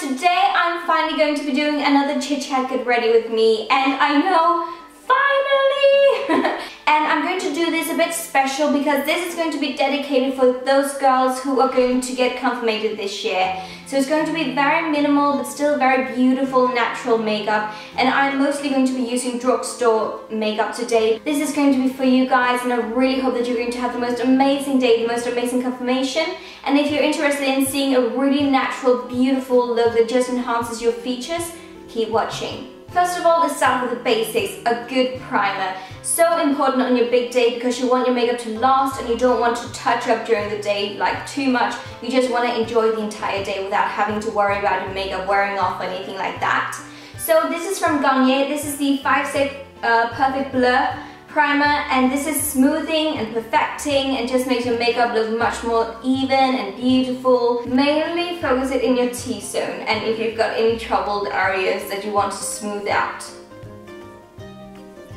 today I'm finally going to be doing another chit chat get ready with me, and I know, finally! And I'm going to do this a bit special because this is going to be dedicated for those girls who are going to get confirmated this year. So it's going to be very minimal but still very beautiful natural makeup, and I'm mostly going to be using drugstore makeup today. This is going to be for you guys, and I really hope that you're going to have the most amazing day, the most amazing confirmation. And if you're interested in seeing a really natural, beautiful look that just enhances your features, keep watching. First of all, let's start with the basics, a good primer. So important on your big day because you want your makeup to last and you don't want to touch up during the day like too much. You just want to enjoy the entire day without having to worry about your makeup wearing off or anything like that. So this is from Garnier. This is the 5-step Perfect Blur primer, and this is smoothing and perfecting and just makes your makeup look much more even and beautiful. Mainly focus it in your T-zone and if you've got any troubled areas that you want to smooth out.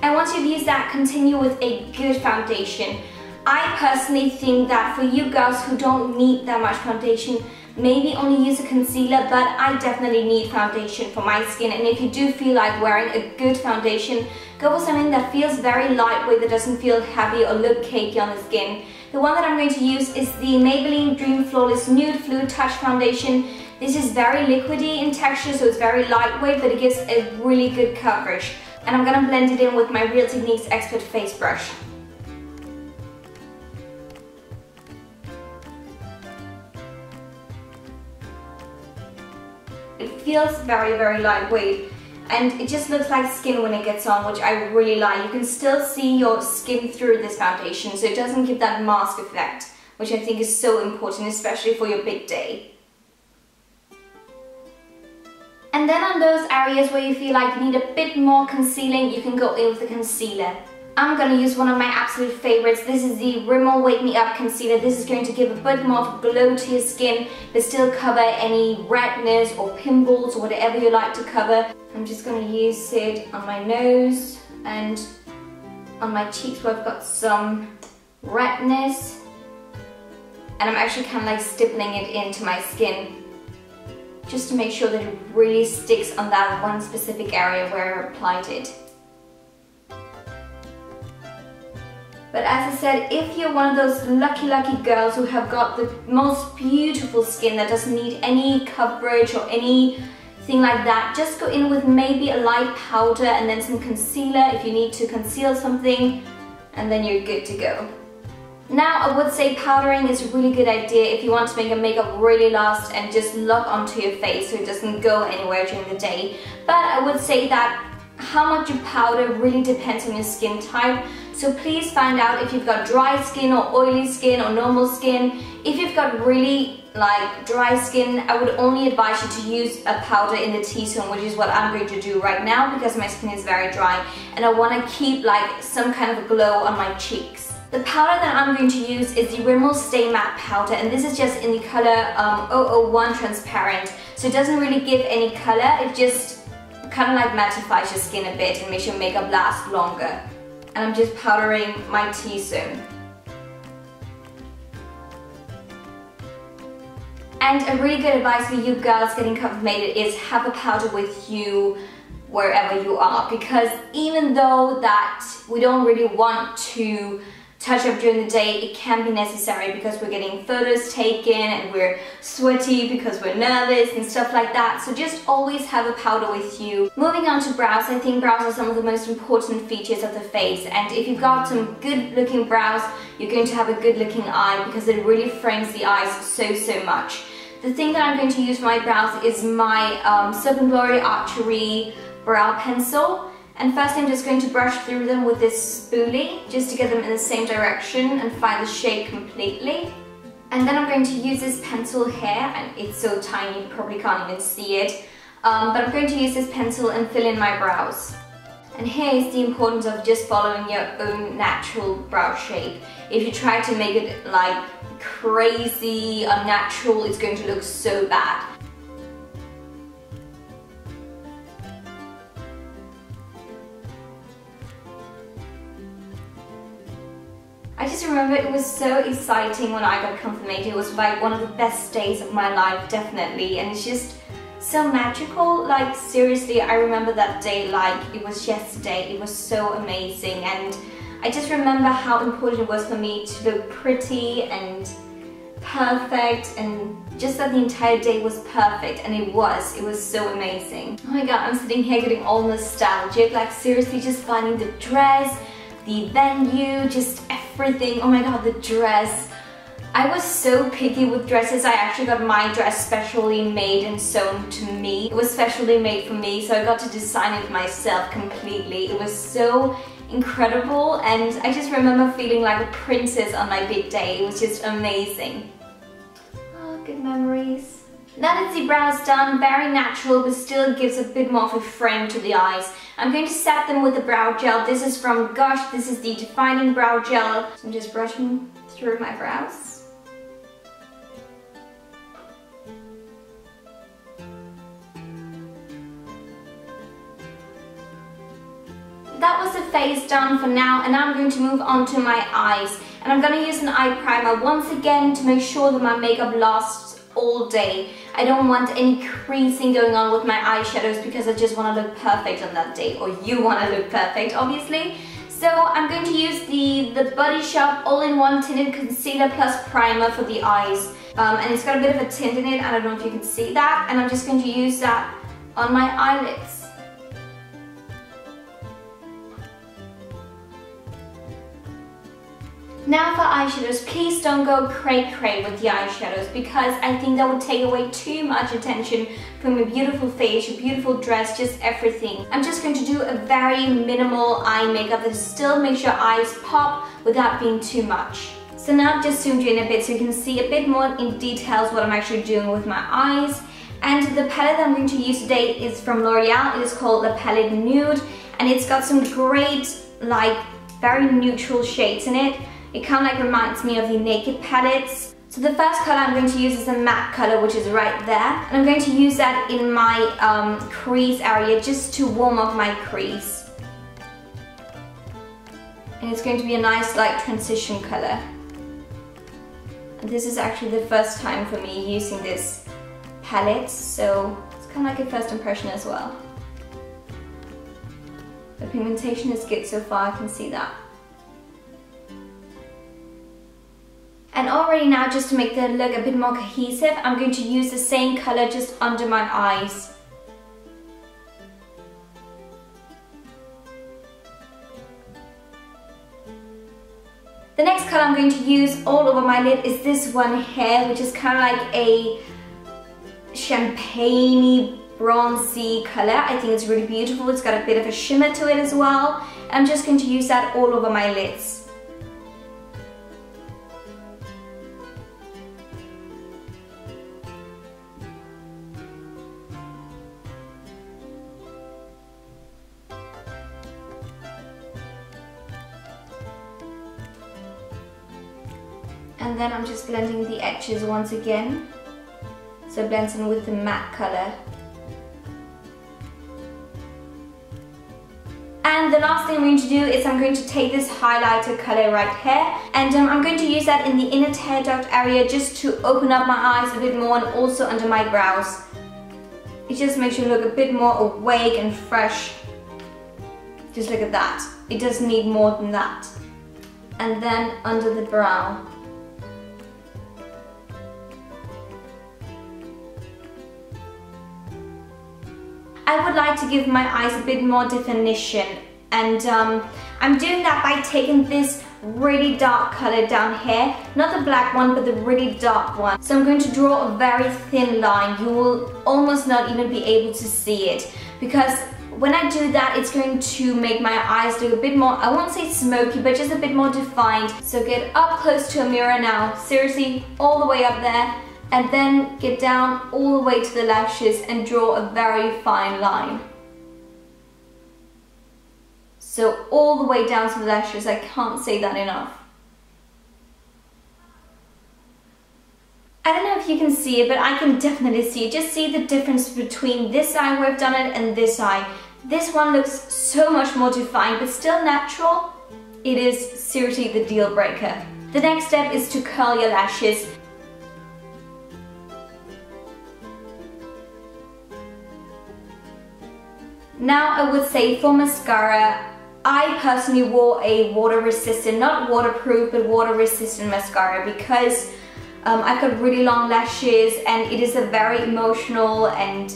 And once you've used that, continue with a good foundation. I personally think that for you girls who don't need that much foundation, maybe only use a concealer, but I definitely need foundation for my skin. And if you do feel like wearing a good foundation, go for something that feels very lightweight, that doesn't feel heavy or look cakey on the skin. The one that I'm going to use is the Maybelline Dream Flawless Nude Fluid Touch Foundation. This is very liquidy in texture, so it's very lightweight, but it gives a really good coverage. And I'm gonna blend it in with my Real Techniques Expert Face Brush. It feels very, very lightweight, and it just looks like skin when it gets on, which I really like. You can still see your skin through this foundation, so it doesn't give that mask effect, which I think is so important, especially for your big day. And then on those areas where you feel like you need a bit more concealing, you can go in with the concealer. I'm going to use one of my absolute favorites. This is the Rimmel Wake Me Up Concealer. This is going to give a bit more of a glow to your skin, but still cover any redness or pimples or whatever you like to cover. I'm just going to use it on my nose and on my cheeks where I've got some redness. And I'm actually kind of like stippling it into my skin, just to make sure that it really sticks on that one specific area where I applied it. But as I said, if you're one of those lucky girls who have got the most beautiful skin that doesn't need any coverage or anything like that, just go in with maybe a light powder and then some concealer if you need to conceal something, and then you're good to go. Now, I would say powdering is a really good idea if you want to make your makeup really last and just lock onto your face so it doesn't go anywhere during the day. But I would say that how much you powder really depends on your skin type. So please find out if you've got dry skin or oily skin or normal skin. If you've got really like dry skin, I would only advise you to use a powder in the T-zone, which is what I'm going to do right now because my skin is very dry and I want to keep like some kind of a glow on my cheeks. The powder that I'm going to use is the Rimmel Stay Matte Powder, and this is just in the color 001 Transparent. So it doesn't really give any color, it just kind of like mattifies your skin a bit and makes your makeup last longer. And I'm just powdering my T-zone. And a really good advice for you girls getting confirmated is have a powder with you wherever you are, because even though that we don't really want to touch up during the day, it can be necessary because we're getting photos taken and we're sweaty because we're nervous and stuff like that. So just always have a powder with you. Moving on to brows, I think brows are some of the most important features of the face, and if you've got some good looking brows, you're going to have a good looking eye because it really frames the eyes so much. The thing that I'm going to use for my brows is my Soap & Glory Archery brow pencil. And first I'm just going to brush through them with this spoolie, just to get them in the same direction and find the shape completely. And then I'm going to use this pencil here, and it's so tiny you probably can't even see it. But I'm going to use this pencil and fill in my brows. And here is the importance of just following your own natural brow shape. If you try to make it like crazy, unnatural, it's going to look so bad. I just remember it was so exciting when I got confirmated. It was like one of the best days of my life, definitely, and it's just so magical. Like seriously, I remember that day like it was yesterday. It was so amazing, and I just remember how important it was for me to look pretty and perfect, and just that the entire day was perfect, and it was so amazing. Oh my god, I'm sitting here getting all nostalgic, like seriously just finding the dress, the venue, just everything. Oh my god, the dress. I was so picky with dresses. I actually got my dress specially made and sewn to me. It was specially made for me, so I got to design it myself completely. It was so incredible, and I just remember feeling like a princess on my big day. It was just amazing. Oh, good memories. Now that the brows done, very natural, but still gives a bit more of a frame to the eyes. I'm going to set them with the brow gel. This is from Gush. This is the defining brow gel. So I'm just brushing through my brows. That was the face done for now, and now I'm going to move on to my eyes. And I'm going to use an eye primer once again to make sure that my makeup lasts all day. I don't want any creasing going on with my eyeshadows because I just want to look perfect on that day, or you want to look perfect obviously. So I'm going to use the Body Shop All-in-One Tinted Concealer Plus Primer for the eyes. And it's got a bit of a tint in it, I don't know if you can see that. And I'm just going to use that on my eyelids. Now for eyeshadows, please don't go cray-cray with the eyeshadows because I think that would take away too much attention from your beautiful face, your beautiful dress, just everything. I'm just going to do a very minimal eye makeup that still makes your eyes pop without being too much. So now I've just zoomed you in a bit so you can see a bit more in details what I'm actually doing with my eyes. And the palette that I'm going to use today is from L'Oreal. It is called the palette Nude, and it's got some great, like, very neutral shades in it. It kind of like reminds me of the Naked palettes. So the first color I'm going to use is a matte color, which is right there. And I'm going to use that in my crease area just to warm up my crease. And it's going to be a nice light transition color. And this is actually the first time for me using this palette, so it's kind of like a first impression as well. The pigmentation is good so far, I can see that. And already now, just to make the look a bit more cohesive, I'm going to use the same color just under my eyes. The next color I'm going to use all over my lid is this one here, which is kind of like a champagne-y, bronzy color. I think it's really beautiful. It's got a bit of a shimmer to it as well. I'm just going to use that all over my lids. And then I'm just blending the edges once again. So it blends in with the matte color. And the last thing I'm going to do is I'm going to take this highlighter color right here, and I'm going to use that in the inner tear duct area just to open up my eyes a bit more, and also under my brows. It just makes you look a bit more awake and fresh. Just look at that. It doesn't need more than that. And then under the brow. I would like to give my eyes a bit more definition, and I'm doing that by taking this really dark color down here, not the black one but the really dark one. So I'm going to draw a very thin line. You will almost not even be able to see it, because when I do that it's going to make my eyes look a bit more, I won't say smoky, but just a bit more defined. So get up close to a mirror now, seriously, all the way up there. And then get down all the way to the lashes and draw a very fine line. So all the way down to the lashes, I can't say that enough. I don't know if you can see it, but I can definitely see it. Just see the difference between this eye where I've done it and this eye. This one looks so much more defined, but still natural. It is seriously the deal breaker. The next step is to curl your lashes. Now I would say for mascara, I personally wore a water resistant, not waterproof, but water resistant mascara because I've got really long lashes and it is a very emotional and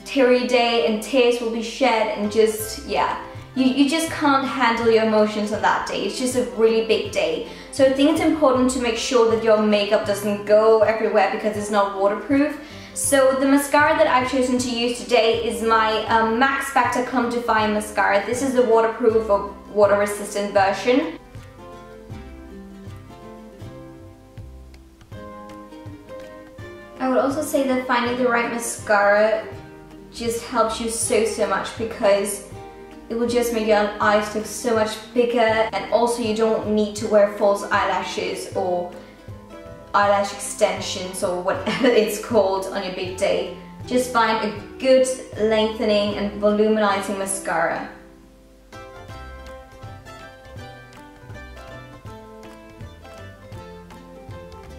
teary day and tears will be shed and just, yeah, you just can't handle your emotions on that day. It's just a really big day. So I think it's important to make sure that your makeup doesn't go everywhere because it's not waterproof. So the mascara that I've chosen to use today is my Max Factor Clump Defy mascara. This is the waterproof or water resistant version. I would also say that finding the right mascara just helps you so much because it will just make your eyes look so much bigger, and also you don't need to wear false eyelashes or eyelash extensions or whatever it's called on your big day. Just find a good lengthening and volumizing mascara.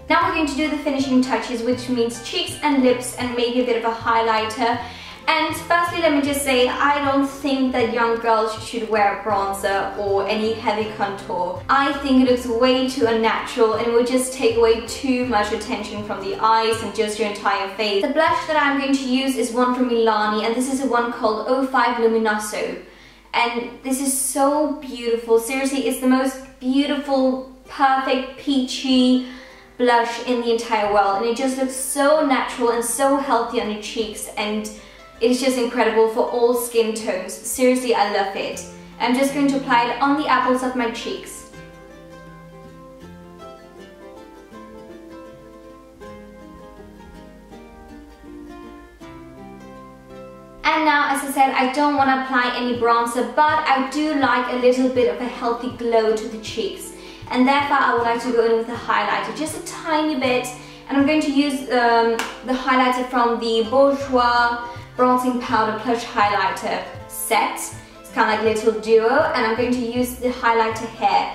Now we're going to do the finishing touches, which means cheeks and lips and maybe a bit of a highlighter. And firstly, let me just say, I don't think that young girls should wear bronzer or any heavy contour. I think it looks way too unnatural and it will just take away too much attention from the eyes and just your entire face. The blush that I'm going to use is one from Milani, and this is a one called 05 Luminoso. And this is so beautiful. Seriously, it's the most beautiful, perfect, peachy blush in the entire world. And it just looks so natural and so healthy on your cheeks, and it's just incredible for all skin tones. Seriously, I love it. I'm just going to apply it on the apples of my cheeks. And now, as I said, I don't want to apply any bronzer, but I do like a little bit of a healthy glow to the cheeks. And therefore, I would like to go in with a highlighter, just a tiny bit. And I'm going to use the highlighter from the Bourjois Bronzing Powder Plush Highlighter set. It's kind of like a little duo, and I'm going to use the highlighter here.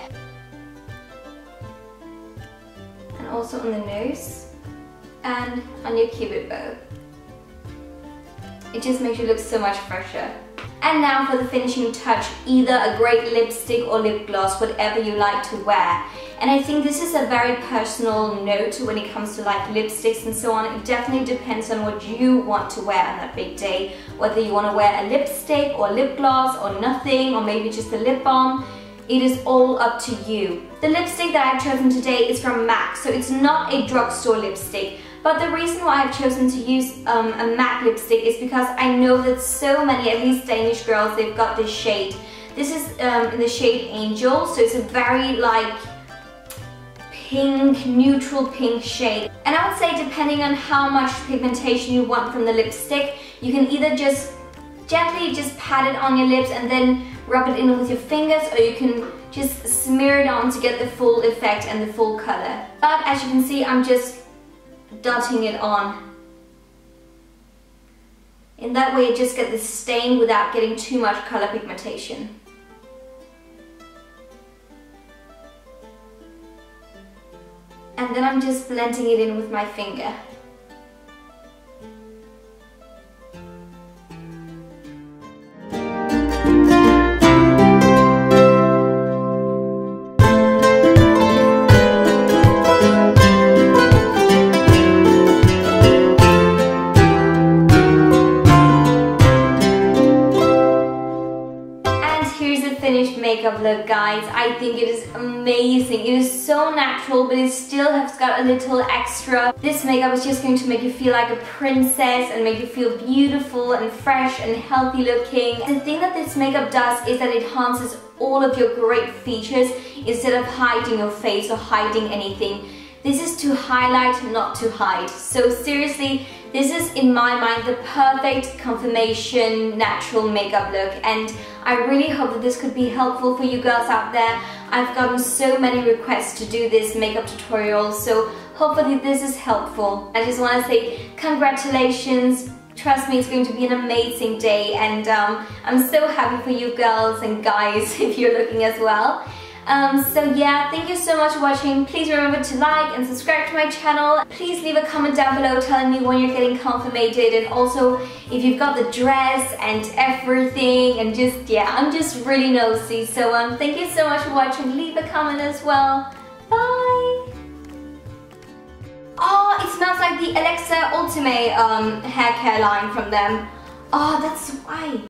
And also on the nose and on your cupid bow. It just makes you look so much fresher. And now for the finishing touch, either a great lipstick or lip gloss, whatever you like to wear. And I think this is a very personal note when it comes to like lipsticks and so on. It definitely depends on what you want to wear on that big day. Whether you want to wear a lipstick or lip gloss or nothing, or maybe just a lip balm. It is all up to you. The lipstick that I've chosen today is from MAC, so it's not a drugstore lipstick. But the reason why I've chosen to use a MAC lipstick is because I know that so many, at least Danish girls, they've got this shade. This is in the shade Angel, so it's a very like pink, neutral pink shade. And I would say depending on how much pigmentation you want from the lipstick, you can either just gently just pat it on your lips and then rub it in with your fingers, or you can just smear it on to get the full effect and the full color. But as you can see, I'm just dotting it on. In that way, you just get this stain without getting too much color pigmentation. And then I'm just blending it in with my finger. Makeup look, guys. I think it is amazing. It is so natural, but it still has got a little extra. This makeup is just going to make you feel like a princess and make you feel beautiful and fresh and healthy looking. The thing that this makeup does is that it enhances all of your great features instead of hiding your face or hiding anything. This is to highlight, not to hide. So seriously, this is, in my mind, the perfect confirmation natural makeup look, and I really hope that this could be helpful for you girls out there. I've gotten so many requests to do this makeup tutorial, so hopefully this is helpful. I just want to say congratulations. Trust me, it's going to be an amazing day, and I'm so happy for you girls and guys if you're looking as well. So yeah, thank you so much for watching. Please remember to like and subscribe to my channel. Please leave a comment down below telling me when you're getting confirmated, and also if you've got the dress and everything, and just, yeah, I'm just really nosy. So thank you so much for watching. Leave a comment as well. Bye! Oh, it smells like the Alexa Ultimate hair care line from them. Oh, that's why.